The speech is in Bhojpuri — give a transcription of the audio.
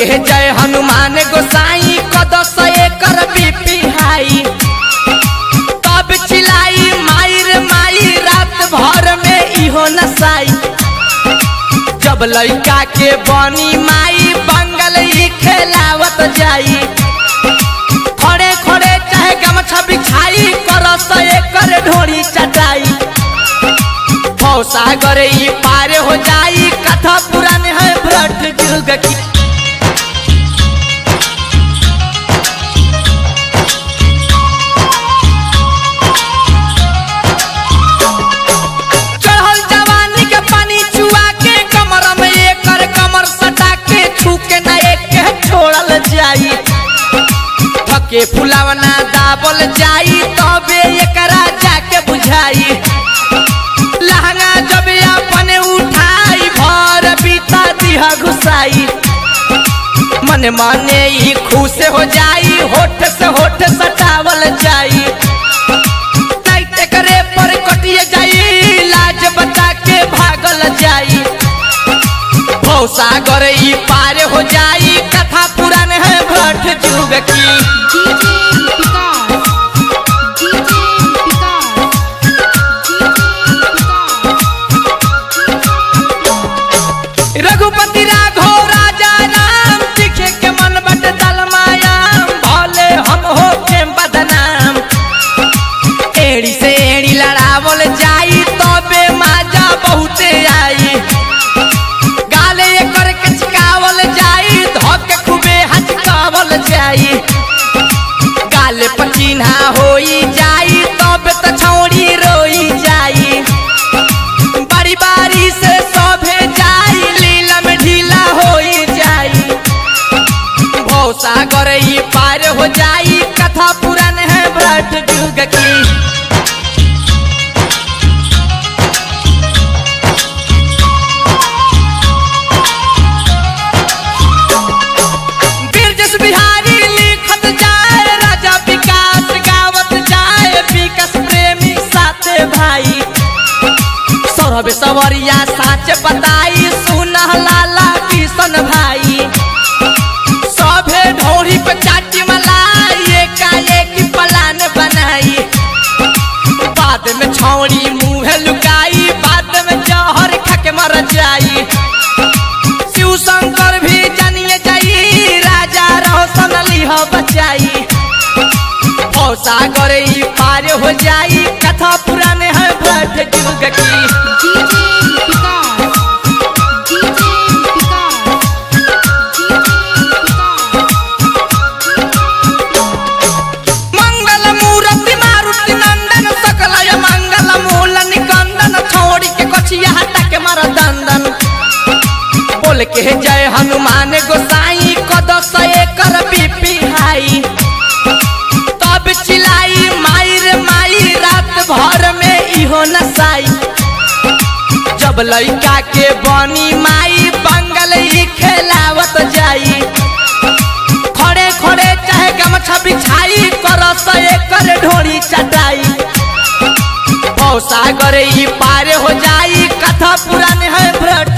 के जय हनुमान गोसाई कदस एकर बीपी हाई तब चिलाई माई रे माई रात भर में इहो नसाई। जब लड़का के बनी माई बंगल ही खेलावत जाई खड़े खड़े चाहे गमछा बिछाई करस एकर ढोरी चटाई। सागर ही पार हो जाई कथा पुरान है भ्रट जुग की। चढ़ल जवानी के पानी चुआ के कमर में एकर कमर सटा के छू के न एक छोड़ल जाई। थके फुलावना दाबल जाई तबे एकरा जाके बुझाई। लहंगा जब अपने उठाई भर बीता दिहा घुसाई मन माने ही खुश हो जाई होठ से होठ सटावल जाई। टाइट करे पर कटिए जाई लाज बता के भागल जाई। सागर ही पार हो जाई कथा पुरान है भट जुग की। रघुपति राघव राजा नाम दिखे के मन बट दलमाया भले हम हो के बदनाम। एड़ी से एड़ी लड़ावल जाई तबे माजा बहुते आई। गाले एकर के चिकावल जाई धोके खूबे हचकावल जाई। गाले पर चिन्हा होई जाई तबे त छौड़ी रोई जाई। बारी बारी से सभे जाई ढीला होई जाई। सागर ही पार हो जाई कथा पुरान है भट जुग की। बिरजस बिहारी लिखत जाए राजा विकास गावत जाए विकास प्रेमी साथे भाई। सौरभ सवरिया साच बताई सुनह लाला किशन भाई। सभे ढोरी पे चाटी मलाई एकाएक प्लान बनाई। बाद में छौड़ी मुँह लुकाई बाद में जहर खाके मर जाई। शिव शंकर भी जानिए जाई राजा रोशन लिह बचाई। सागर ही पार हो जाई कथा पुरान है भट जुग की। मंगल मूर्ति मारुति नंदन सकलय मंगल मूल निकंदन छोड़ी के कछिया हटा के मार दंदन। बोल के जय हनुमान गोसाई कदस एकर बीपी हाई तब चिलाई माई रे माई रात भर में इहो नसाई। जब लड़का के बनी माई बंगल ही खेलावत जाई खड़े खड़े चाहे गमछा बिछाई करस एकर ढोरी चटाई। सागर ही पार हो जाई कथा पुरान है भ्रट